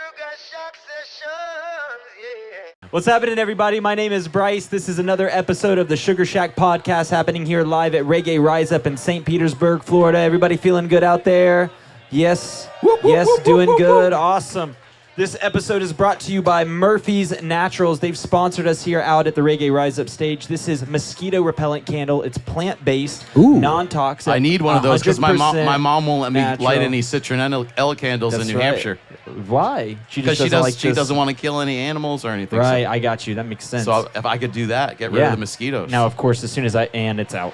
Sugarshack sessions, yeah. What's happening, everybody? My name is Bryce. This is another episode of the Sugarshack podcast happening here live at Reggae Rise Up in St. Petersburg, Florida. Everybody feeling good out there? Yes. Yes, doing good. Awesome. This episode is brought to you by Murphy's Naturals. They've sponsored us here out at the Reggae Rise Up stage. This is mosquito repellent candle. It's plant-based, non-toxic. I need one of those because my mom won't let me natural. light any citronella candles in New Hampshire. Why? Because she doesn't want to kill any animals or anything. Right, so. I got you. That makes sense. So if I could do that, get rid of the mosquitoes. Now, of course, as soon as it's out.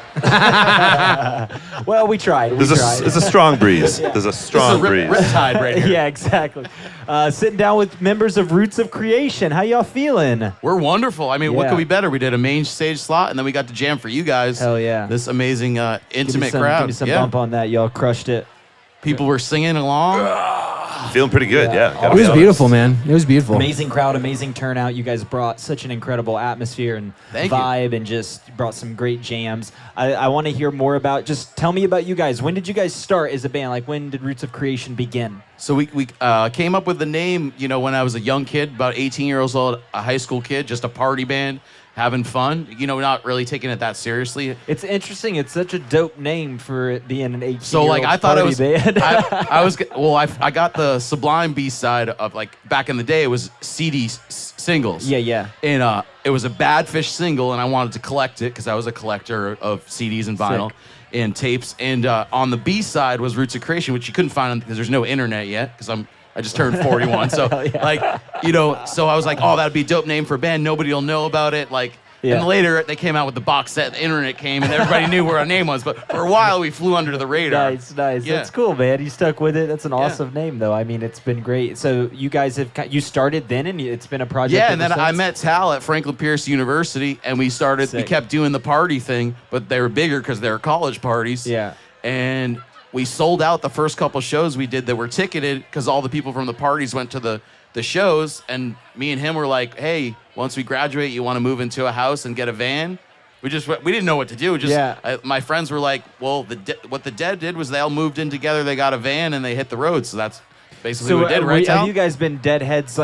Well, we tried. There's a strong breeze. There's a strong breeze. Riptide right here. Yeah, exactly. Sitting down with members of Roots of Creation. How y'all feeling? We're wonderful. I mean, what Yeah. could be better? We did a main stage slot, and then we got to jam for you guys. Hell yeah. This amazing intimate Give crowd. me some yeah. bump on that. Y'all crushed it. People were singing along. Feeling pretty good, yeah. It was beautiful, man. It was beautiful. Amazing crowd, amazing turnout. You guys brought such an incredible atmosphere and vibe and just brought some great jams. I want to hear more about, just tell me about you guys. When did you guys start as a band? Like, when did Roots of Creation begin? So we came up with the name, when I was a young kid, about 18 years old, a high school kid, just a party band, having fun, not really taking it that seriously. It's interesting. It's such a dope name for it being an 18-year-old So I thought it was band. I got the Sublime B-side of back in the day it was CD singles. Yeah. And it was a Bad Fish single and I wanted to collect it because I was a collector of CDs and vinyl. Sick. And tapes. And on the B-side was Roots of Creation, which you couldn't find because there's no internet yet because I just turned 41. So so I was like, oh, that'd be a dope name for a band. Nobody will know about it. And later they came out with the box set, the internet came, and everybody knew where our name was. But for a while we flew under the radar. Nice. Yeah. That's cool, man. You stuck with it. That's an awesome name, though. I mean, it's been great. So you guys you started then, and it's been a project. Yeah, ever and then since? I met Tal at Franklin Pierce University, and we kept doing the party thing, but they were bigger because they were college parties. Yeah. And we sold out the first couple shows we did that were ticketed because all the people from the parties went to the shows, and me and him were like, hey, once we graduate, you want to move into a house and get a van? We didn't know what to do. My friends were like, well, what the Dead did was they all moved in together, they got a van, and they hit the road. So that's basically what we did, right, Tal? Have you guys been Deadheads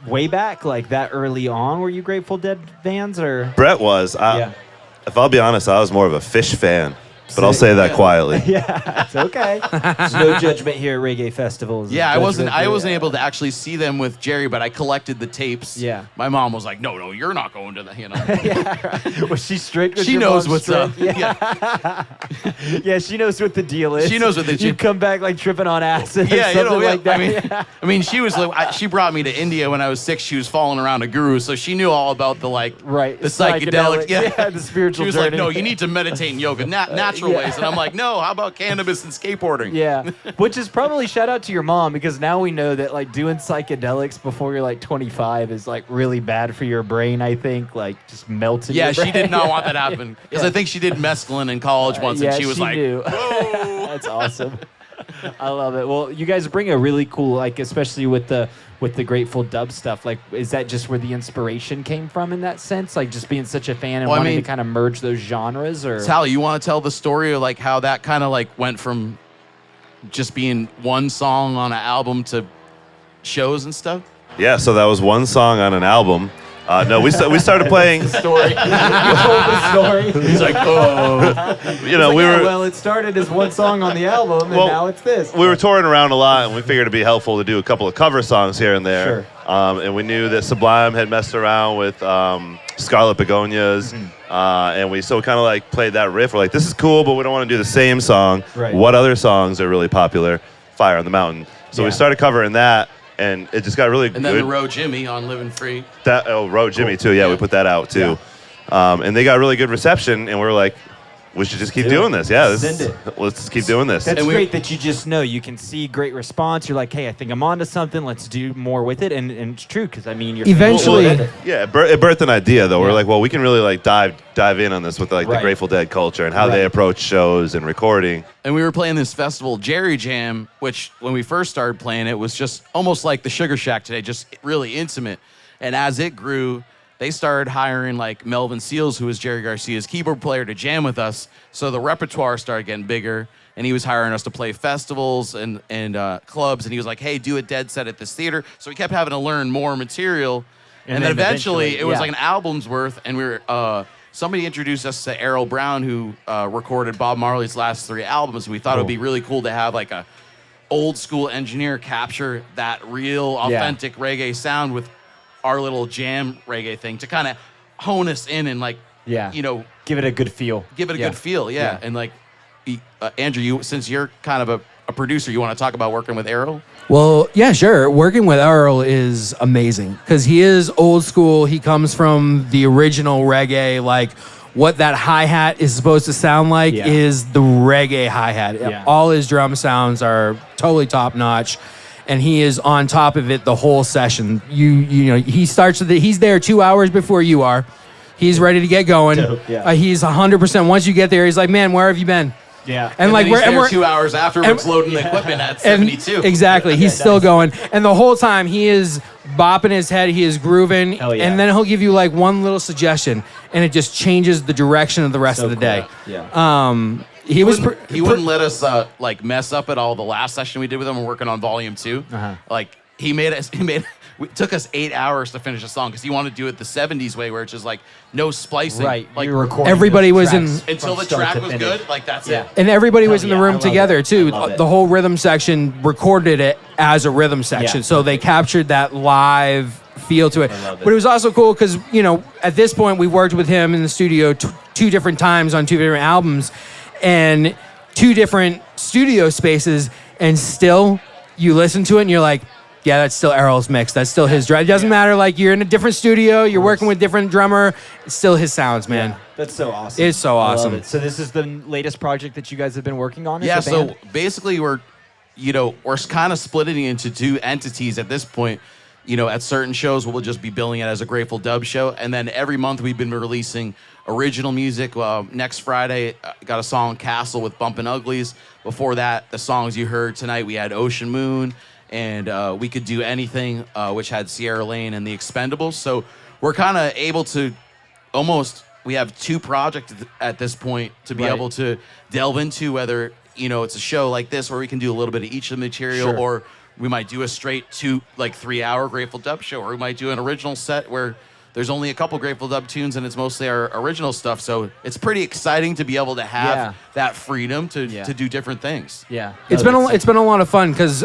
way back, that early on? Were you Grateful Dead fans or? Brett was. If I'll be honest, I was more of a Fish fan. But I'll say that quietly. Yeah, it's okay. There's no judgment here at Reggae Festivals. Yeah, I wasn't able to actually see them with Jerry, but I collected the tapes. Yeah. My mom was like, no, you're not going to the, Yeah, right. Was she strict? She knows what's up. Yeah. Yeah, she knows what the deal is. She knows what the You come back tripping on acid or yeah, something like that. I mean, she was she brought me to India when I was 6. She was following around a guru, so she knew all about the the psychedelics. Yeah, the spiritual She was journey. like, no, you need to meditate and yoga, natural ways. And I'm like, no, how about cannabis and skateboarding? Yeah, which is probably shout out to your mom because now we know that doing psychedelics before you're 25 is really bad for your brain. I think just melting. Yeah, your brain. she did not want that to happen because I think she did mescaline in college once, and she was like, knew. whoa. That's awesome. I love it. Well, you guys bring a really cool, especially with the Grateful dub stuff. Is that just where the inspiration came from in that sense? Just being such a fan and wanting to kind of merge those genres, or? Sally, you want to tell the story of how that kind of went from just being one song on an album to shows and stuff? Yeah, so that was one song on an album. No, we started playing. Story. You told the story. He's like, oh. Well, it started as one song on the album, and now it's this. We were touring around a lot, and we figured it'd be helpful to do a couple of cover songs here and there. Sure. And we knew that Sublime had messed around with Scarlet Begonias, and we kind of played that riff. We're like, this is cool, but we don't want to do the same song. Right. What other songs are really popular? Fire on the Mountain. So we started covering that. And it just got really good. And then the Row Jimmy on Living Free. Row Jimmy too. Yeah, we put that out too. Yeah. And they got really good reception, and we were like, we should just keep doing this. Yeah, let's just keep doing this. That's great that you just know. You can see great response. You're like, hey, I think I'm onto something. Let's do more with it. And it's true because, you're eventually. Yeah, it birthed an idea, though. We're like, well, we can really dive in on this with the Grateful Dead culture and how they approach shows and recording. And we were playing this festival, Jerry Jam, which when we first started playing it was just almost like the Sugarshack today, just really intimate. And as it grew, they started hiring Melvin Seals, who was Jerry Garcia's keyboard player, to jam with us. So the repertoire started getting bigger. and he was hiring us to play festivals and clubs, and he was like, hey, do a dead set at this theater. So we kept having to learn more material, and then eventually it was like an album's worth, and we were somebody introduced us to Errol Brown, who recorded Bob Marley's last 3 albums. We thought it would be really cool to have like a old school engineer capture that real authentic reggae sound with our little jam reggae thing to kind of hone us in and like, give it a good feel. Yeah. And like, Andrew, since you're kind of a producer, you want to talk about working with Errol? Well, yeah, sure. Working with Errol is amazing because he is old school. He comes from the original reggae, like what that hi-hat is supposed to sound like is the reggae hi-hat. Yeah. All his drum sounds are totally top-notch. And he is on top of it the whole session. You know, he starts with he's there 2 hours before you are. He's ready to get going. He's 100%. Once you get there, he's like, man, where have you been? Yeah. And like we're 2 hours afterwards loading the equipment at 72. Exactly. He's still going. And the whole time he is bopping his head, he is grooving. And then he'll give you like one little suggestion and it just changes the direction of the rest of the day. Yeah. He wouldn't let us like mess up at all. The last session we did with him, we're working on volume 2. Like it took us 8 hours to finish a song because he wanted to do it the 70s way, where it's just like no splicing. Right. Like everybody was in until the track was good. Like that's it. And everybody was in the room together too. The whole rhythm section recorded it as a rhythm section, so they captured that live feel to it. But it was also cool because at this point we worked with him in the studio 2 different times on 2 different albums. And 2 different studio spaces, and still you listen to it and you're like, yeah, that's still Errol's mix. That's still his drum. It doesn't matter. Like you're in a different studio, you're working with different drummer. It's still his sounds, man. Yeah, that's so awesome. It's so awesome. I love it. So this is the latest project that you guys have been working on? Yeah. So basically, we're kind of splitting into 2 entities at this point. At certain shows, we'll just be billing it as a Grateful Dub show, and then every month we've been releasing original music. Next Friday, got a song Castle with Bumpin' Uglies. Before that, the songs you heard tonight, we had Ocean Moon and We Could Do Anything, which had Sierra Lane and The Expendables. So we're kind of able to we have 2 projects at this point to be able to delve into, whether, it's a show like this where we can do a little bit of each of the material, or we might do a straight 3-hour Grateful Dub show, or we might do an original set where there's only a couple Grateful Dub tunes and it's mostly our original stuff. So it's pretty exciting to be able to have that freedom to do different things. Yeah. It's been a lot of fun because,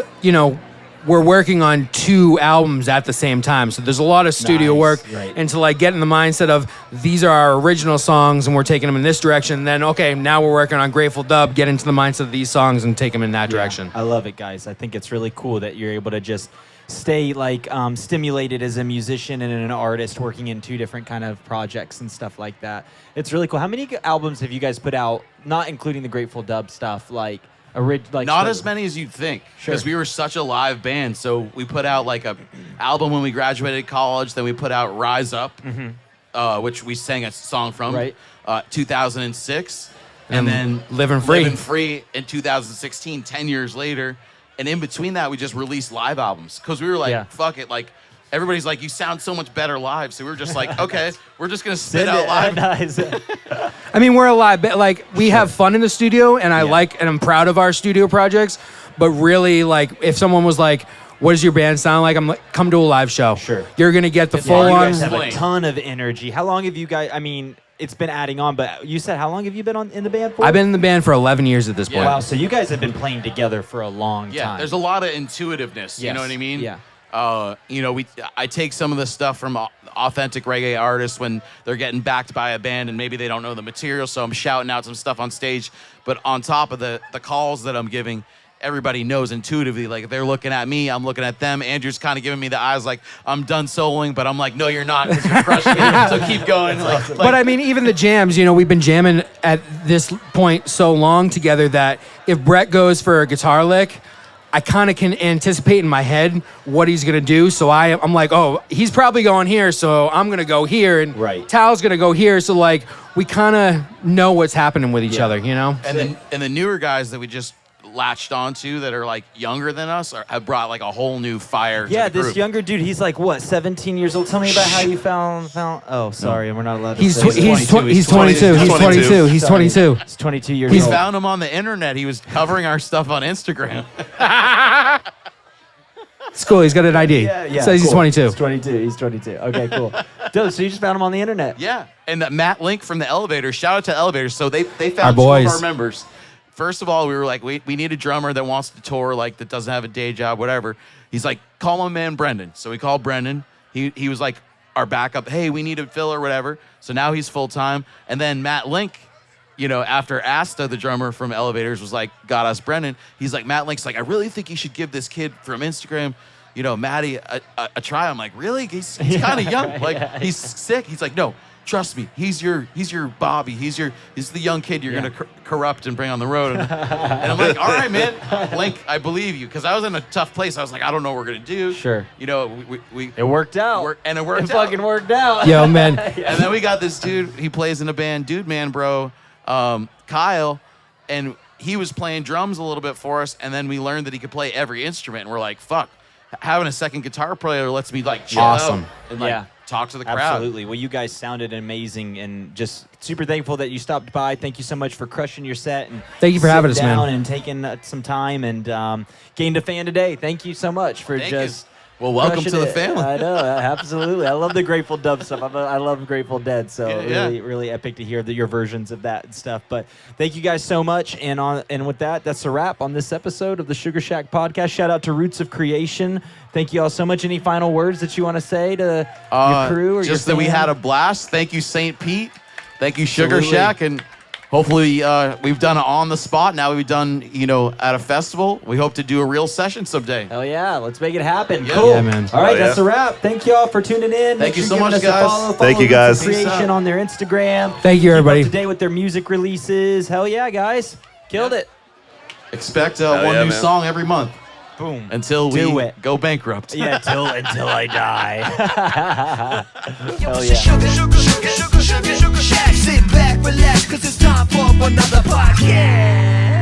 we're working on 2 albums at the same time. So there's a lot of studio work and to like get in the mindset of these are our original songs and we're taking them in this direction. And then, okay, now we're working on Grateful Dub, get into the mindset of these songs and take them in that direction. I love it, guys. I think it's really cool that you're able to just stay like stimulated as a musician and an artist working in 2 different kind of projects and stuff like that. It's really cool. How many albums have you guys put out, not including the Grateful Dub stuff, not as many as you'd think, because we were such a live band. So we put out like a album when we graduated college. Then we put out Rise Up, which we sang a song from, 2006, and then Living Free in 2016. 10 years later, and in between that, we just released live albums because we were like, fuck it, like. Everybody's like, you sound so much better live. So we were just like, okay, we're just going to spit out live. I mean, we're a live band. Like, we have fun in the studio, and and I'm proud of our studio projects. But really, like, if someone was like, what does your band sound like? I'm like, come to a live show. Sure. You're going to get the full on. You guys have a ton of energy. How long have you guys, it's been adding on, but you said how long have you been in the band for? I've been in the band for 11 years at this point. Wow, so you guys have been playing together for a long time. Yeah, there's a lot of intuitiveness, you know what I mean? Yeah. I take some of the stuff from authentic reggae artists when they're getting backed by a band and maybe they don't know the material, so I'm shouting out some stuff on stage. But on top of the calls that I'm giving, everybody knows intuitively, like if they're looking at me, I'm looking at them. Andrew's kind of giving me the eyes like, I'm done soloing, but I'm like, no, you're not, because you're crushing it, so keep going. But I mean, even the jams, we've been jamming at this point so long together that if Brett goes for a guitar lick, I kind of can anticipate in my head what he's going to do. So I'm like, oh, he's probably going here, so I'm going to go here. And Tal's going to go here. So, like, we kind of know what's happening with each other, And the newer guys that we just latched onto that are like younger than us have brought like a whole new fire. Yeah, to the this group. younger dude, he's like what, 17 years old. Tell me about how you found. Oh, sorry, we're not allowed to. He's say he's that. he's 22. He's 22. He's 22. He's 22 years We old. found him on the internet. He was covering our stuff on Instagram. It's cool. He's got an ID. Yeah, Says he's cool. 22. He's 22. He's 22. Okay, cool. Dope. So you just found him on the internet. Yeah, and Matt Link from the Elevators. Shout out to Elevators. So they found Our two boys. of our members. First of all, we were like, we need a drummer that wants to tour, like that doesn't have a day job, whatever. He's like, call my man Brendan. So we called Brendan. He was like our backup. Hey, we need a filler, whatever. So now he's full time. And then Matt Link, you know, after Asta, the drummer from Elevators, was like, got us Brendan. He's like, Matt Link's like, I really think you should give this kid from Instagram, you know, Matty, a try. I'm like, really? He's kind of young. Like, he's sick. He's like, no, trust me. He's your Bobby. He's the young kid you're going to corrupt and bring on the road. And I'm like, all right, man. Link, I believe you. Because I was in a tough place. I was like, I don't know what we're going to do. Sure. You know, we It worked out. and it worked It out. fucking worked out. Yo, man. And then we got this dude. He plays in a band, Dude Man Bro, Kyle, and he was playing drums a little bit for us. And then we learned that he could play every instrument. And we're like, fuck, having a second guitar player lets me like chill Awesome. out and like talk to the crowd. Absolutely. Well, you guys sounded amazing, and just super thankful that you stopped by. Thank you so much for crushing your set and Thank you for having us, sitting man. down and taking some time and gained a fan today. Thank you so much for Thank you. just. Well, welcome crushing to the it. family. I know, absolutely. I love the Grateful Dove stuff. I love Grateful Dead, so Yeah. really, really epic to hear your versions of that and stuff. But thank you guys so much. And with that, that's a wrap on this episode of the Sugarshack podcast. Shout out to Roots of Creation. Thank you all so much. Any final words that you want to say to your crew or just your that we fans? had a blast. Thank you, St. Pete. Thank you, Absolutely. Sugarshack, and hopefully we've done it on the spot. Now we've done, you know, at a festival. We hope to do a real session someday. Hell yeah, let's make it happen. Yeah. Cool. Yeah, man. All right, Oh, yeah. that's a wrap. Thank you all for tuning in. Thank you sure so giving much, us a guys. Follow Thank you, Roots of guys. Creation Peace out. on their Instagram. Thank you, Keep everybody. up to date with their music releases. Hell yeah, guys. Killed it. Expect Hell one yeah, new man. song every month Boom. until Do we it. go bankrupt. Yeah, until I die. Hell Sugar, yeah. sugar, sugar, sugar, sugar, sugar shack. Sit back, relax, cause it's time for another podcast.